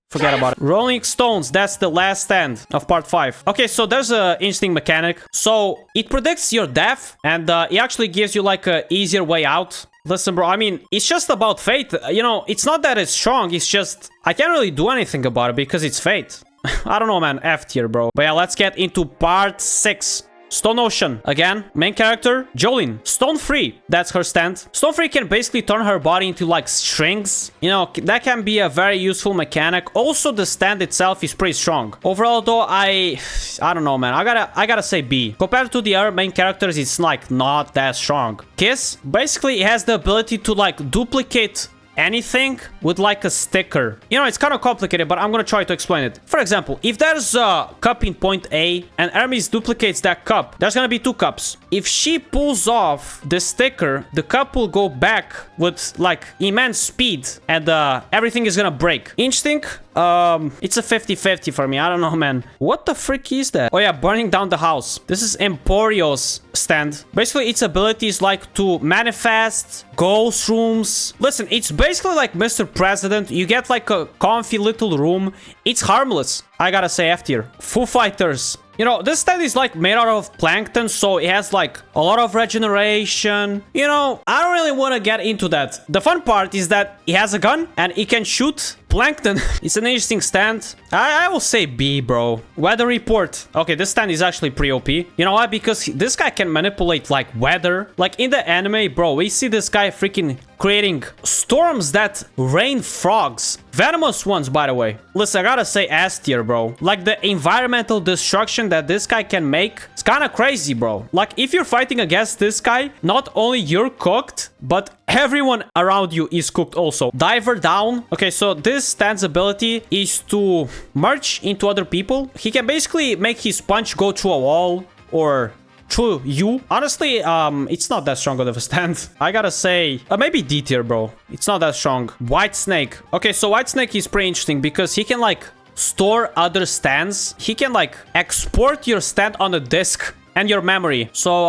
forget about it. Rolling Stones, that's the last stand of part 5. Okay, so there's an interesting mechanic. So, it predicts your death, and it actually gives you like an easier way out. Listen, bro, I mean, it's just about fate. You know, it's not that it's strong, it's just I can't really do anything about it because it's fate. I don't know, man. F tier, bro. But yeah, let's get into part 6. Stone Ocean. Again, main character. Jolene. Stone Free. That's her stand. Stone Free can basically turn her body into like strings. You know, that can be a very useful mechanic. Also, the stand itself is pretty strong. Overall, though, I don't know, man. I gotta say B. Compared to the other main characters, it's like not that strong. Kiss. Basically, it has the ability to like duplicate anything with like a sticker. You know, it's kind of complicated, but I'm gonna try to explain it. For example, if there's a cup in point A and Hermes duplicates that cup, there's gonna be 2 cups. If she pulls off the sticker, the cup will go back with like immense speed and everything is gonna break. Interesting. It's a 50-50 for me. I don't know, man. What the frick is that? Oh yeah, burning down the house. This is Emporio's stand. Basically, its ability is like to manifest ghost rooms. Listen, it's basically like Mr. President. You get like a comfy little room. It's harmless. I gotta say F tier. Foo Fighters. You know, this stand is like made out of plankton, so it has like a lot of regeneration. You know, I don't really want to get into that. The fun part is that it has a gun and it can shoot plankton. It's an interesting stand. I will say B, bro. Weather report. Okay, this stand is actually pretty OP. You know why? Because this guy can manipulate like weather. Like in the anime, bro, we see this guy freaking creating storms that rain frogs. Venomous ones, by the way. Listen, I gotta say S tier, bro. Like the environmental destruction that this guy can make, it's kind of crazy, bro. Like if you're fighting against this guy, not only you're cooked, but everyone around you is cooked also. Diver down. Okay, so this stand's ability is to merge into other people. He can basically make his punch go through a wall or through you. Honestly, it's not that strong of a stand. I gotta say, maybe D tier, bro. It's not that strong. White Snake. Okay, so White Snake is pretty interesting because he can like store other stands. He can like export your stand on a disk and your memory. So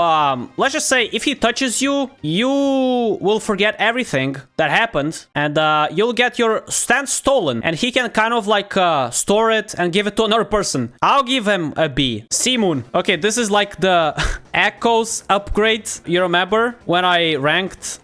let's just say if he touches you, you will forget everything that happened and you'll get your stand stolen, and he can kind of like store it and give it to another person. I'll give him a B. Seamoon. Okay, this is like the Echoes upgrade. You remember when I ranked?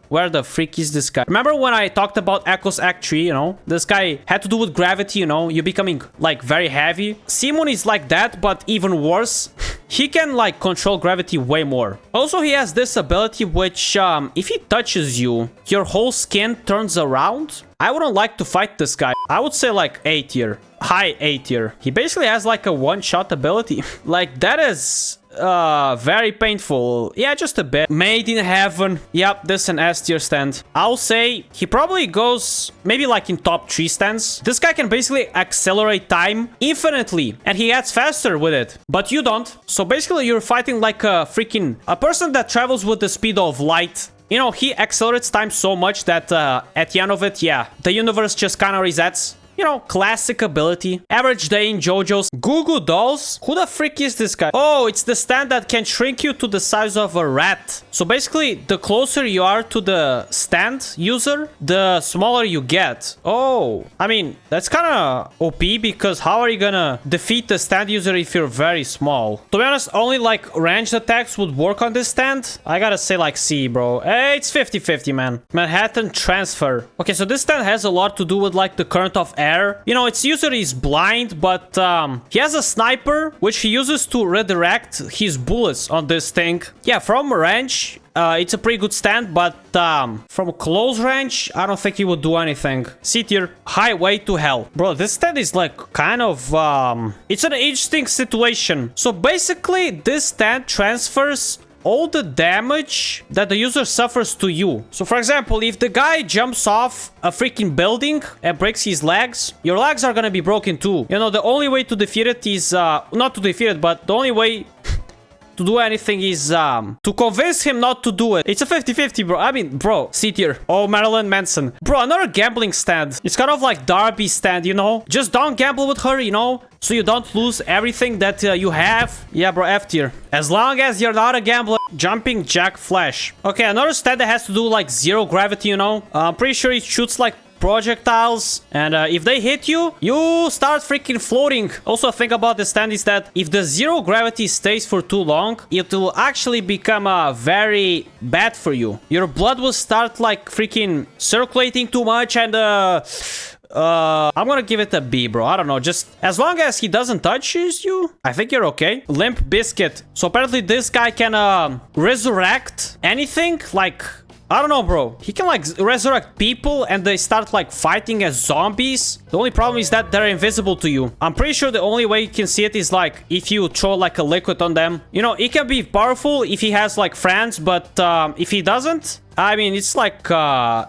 Where the freak is this guy? Remember when I talked about Echoes Act 3, you know? This guy had to do with gravity, you know? You're becoming, like, very heavy. Seamoon is like that, but even worse. He can, like, control gravity way more. Also, he has this ability which, if he touches you, your whole skin turns around. I wouldn't like to fight this guy. I would say, like, A tier. High A tier. He basically has, like, a one-shot ability. Like, that is very painful. Yeah, just a bit. Made in Heaven. Yep, this is an S tier stand. I'll say he probably goes maybe like in top 3 stands. This guy can basically accelerate time infinitely and he gets faster with it, but you don't. So basically you're fighting like a person that travels with the speed of light. You know, he accelerates time so much that at the end of it, yeah, the universe just kind of resets. You know, classic ability. Average day in JoJo's. Goo Goo Dolls. Who the frick is this guy? Oh, it's the stand that can shrink you to the size of a rat. So basically, the closer you are to the stand user, the smaller you get. Oh, I mean, that's kind of OP because how are you gonna defeat the stand user if you're very small? To be honest, only like ranged attacks would work on this stand. I gotta say like C, bro. Hey, it's 50-50, man. Manhattan Transfer. Okay, so this stand has a lot to do with like the current of air. You know, its user is blind, but he has a sniper, which he uses to redirect his bullets on this thing. Yeah, from range, it's a pretty good stand, but from close range, I don't think he would do anything. C tier, Highway to Hell. Bro, this stand is like kind of, it's an interesting situation. So basically, this stand transfers all the damage that the user suffers to you. So for example, if the guy jumps off a freaking building and breaks his legs, your legs are gonna be broken too. You know, the only way to defeat it is, not to defeat it, but the only way to do anything is to convince him not to do it. It's a 50-50, bro. I mean, bro, C tier. Oh, Marilyn Manson. Bro, another gambling stand. It's kind of like Darby's stand, you know? Just don't gamble with her, you know? So you don't lose everything that you have. Yeah, bro, F tier. As long as you're not a gambler. Jumping Jack Flash. Okay, another stand that has to do like zero gravity, you know? I'm pretty sure it shoots like projectiles, and if they hit you, you start freaking floating. Also, think about the stand is that if the zero gravity stays for too long, it will actually become very bad for you. Your blood will start like freaking circulating too much, and I'm gonna give it a B, bro. I don't know. Just as long as he doesn't touch you, I think you're okay. Limp Biscuit. So apparently this guy can resurrect anything. Like, I don't know, bro. He can like resurrect people and they start like fighting as zombies. The only problem is that they're invisible to you. I'm pretty sure the only way you can see it is like if you throw like a liquid on them. You know, it can be powerful if he has like friends, but if he doesn't, I mean, it's like,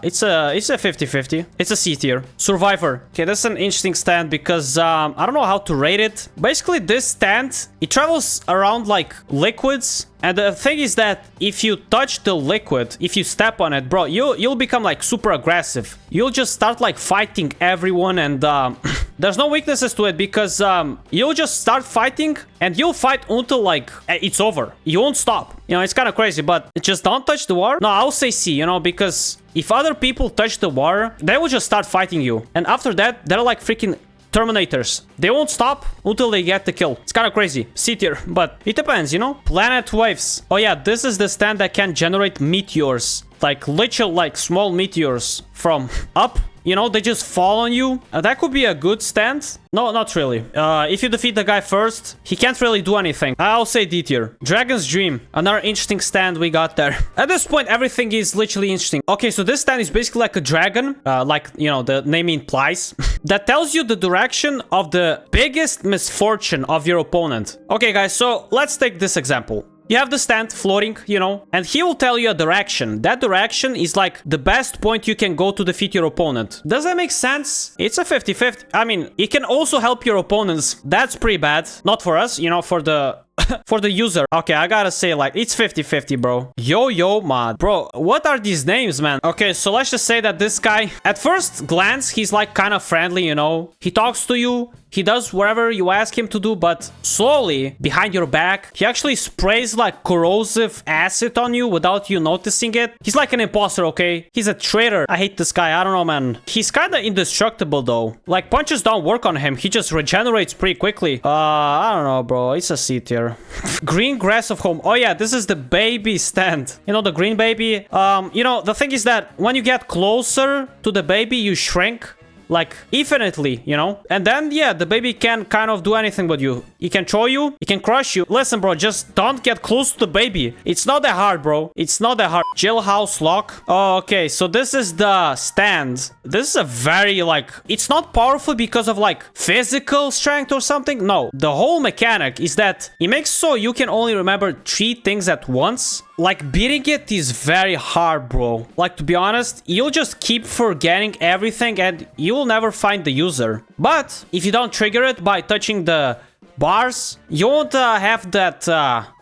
it's a 50-50. It's a C tier. Survivor. Okay, that's an interesting stand because, I don't know how to rate it. Basically, this stand, it travels around like liquids. And the thing is that if you touch the liquid, if you step on it, bro, you'll become like super aggressive. You'll just start like fighting everyone and, there's no weaknesses to it because, you'll just start fighting and you'll fight until like it's over. You won't stop. You know, it's kind of crazy, but just don't touch the water. No, I'll say C, you know, because if other people touch the water, they will just start fighting you. And after that, they're like freaking Terminators. They won't stop until they get the kill. It's kind of crazy. C tier, but it depends, you know? Planet waves. Oh yeah, this is the stand that can generate meteors. Like literal, like small meteors from up. You know, they just fall on you. That could be a good stand. No, not really. If you defeat the guy first, he can't really do anything. I'll say D tier. Dragon's Dream. Another interesting stand we got there. At this point, everything is literally interesting. Okay, so this stand is basically like a dragon. Like, you know, the name implies. That tells you the direction of the biggest misfortune of your opponent. Okay, guys, so let's take this example. You have the stand floating, you know, and he will tell you a direction. That direction is like the best point you can go to defeat your opponent. Does that make sense? It's a 50-50. I mean, it can also help your opponents. That's pretty bad. Not for us, you know, for the... for the user. Okay, I gotta say, like, it's 50-50, bro. Yo mod. Bro, what are these names, man? Okay, so let's just say that this guy, at first glance, he's like kind of friendly, you know? He talks to you. He does whatever you ask him to do, but slowly, behind your back, he actually sprays like corrosive acid on you without you noticing it. He's like an imposter, okay? He's a traitor. I hate this guy. I don't know, man. He's kind of indestructible, though. Like, punches don't work on him. He just regenerates pretty quickly. I don't know, bro. It's a C tier. Green grass of home. Oh, yeah, this is the baby stand. You know, the green baby. You know, the thing is that when you get closer to the baby, you shrink. Like, infinitely, you know? And then, yeah, the baby can kind of do anything with you. He can throw you. He can crush you. Listen, bro, just don't get close to the baby. It's not that hard, bro. It's not that hard. Jailhouse lock. Oh, okay. So this is the stand. This is a very, like... It's not powerful because of, like, physical strength or something. No. The whole mechanic is that it makes so you can only remember 3 things at once. Like, beating it is very hard, bro. Like, to be honest, you'll just keep forgetting everything and you will never find the user. But if you don't trigger it by touching the bars, you won't have that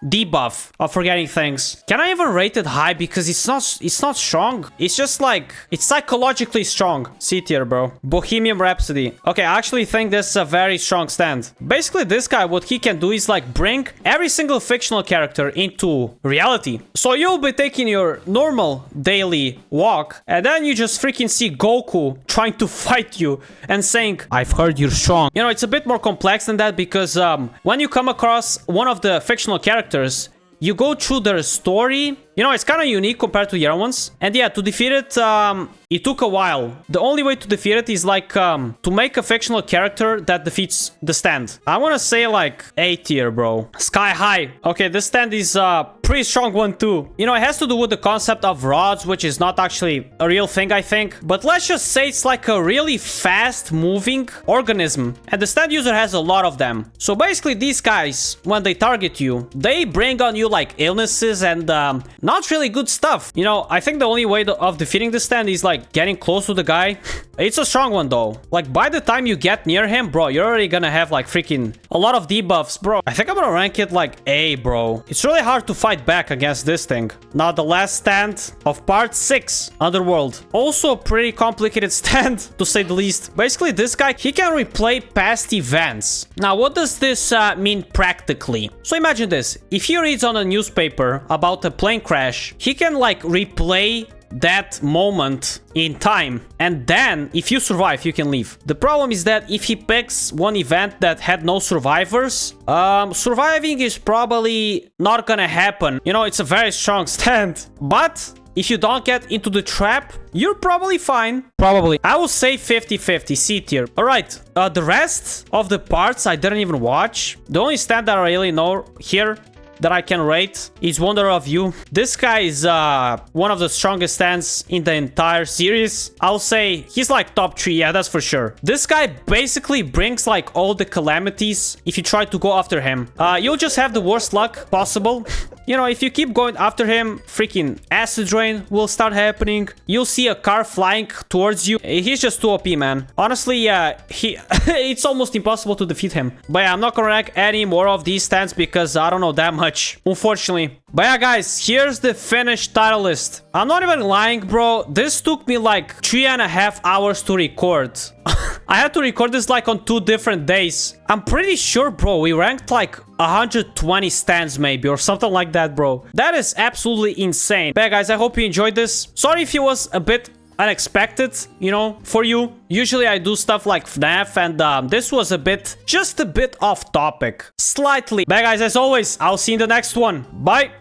debuff of forgetting things. Can I even rate it high? Because it's not strong. It's just like, it's psychologically strong. C tier, bro. Bohemian Rhapsody. Okay, I actually think this is a very strong stand. Basically, this guy, what he can do is like bring every single fictional character into reality. So you'll be taking your normal daily walk and then you just freaking see Goku trying to fight you and saying, I've heard you're strong. You know, it's a bit more complex than that because when you come across one of the fictional characters, you go through their story. You know, it's kind of unique compared to the other ones. And yeah, to defeat it, it took a while. The only way to defeat it is like to make a fictional character that defeats the stand. I want to say like A tier, bro. Sky High. Okay, this stand is a pretty strong one too. You know, it has to do with the concept of rods, which is not actually a real thing, I think. But let's just say it's like a really fast moving organism. And the stand user has a lot of them. So basically these guys, when they target you, they bring on you like illnesses and not really good stuff. You know, I think the only way of defeating the stand is like getting close to the guy. It's a strong one though. Like by the time you get near him, bro, you're already gonna have like freaking a lot of debuffs, bro. I think I'm gonna rank it like A, bro. It's really hard to fight back against this thing. Now the last stand of part 6, Underworld. Also a pretty complicated stand to say the least. Basically this guy, he can replay past events. Now what does this mean practically? So imagine this. If he reads on a newspaper about a plane crash, he can like replay that moment in time, and then if you survive you can leave. The problem is that if he picks one event that had no survivors, surviving is probably not gonna happen. You know, it's a very strong stand, but if you don't get into the trap, you're probably fine. Probably. I will say 50-50, C tier. All right. The rest of the parts I didn't even watch. The only stand that I really know here that I can rate is Wonder of You. This guy is one of the strongest stands in the entire series. I'll say he's like top 3, yeah, that's for sure. This guy basically brings like all the calamities if you try to go after him. You'll just have the worst luck possible. You know, if you keep going after him, freaking acid rain will start happening. You'll see a car flying towards you. He's just too OP, man. Honestly, yeah, it's almost impossible to defeat him. But yeah, I'm not gonna rank any more of these stands because I don't know that much, unfortunately. But yeah, guys, here's the finished title list. I'm not even lying, bro. This took me like 3.5 hours to record. I had to record this like on 2 different days. I'm pretty sure, bro, we ranked like 120 stands maybe or something like that, bro. That is absolutely insane. But yeah, guys, I hope you enjoyed this. Sorry if it was a bit unexpected, you know, for you. Usually I do stuff like FNAF, and this was just a bit off topic. Slightly. But yeah, guys, as always, I'll see you in the next one. Bye.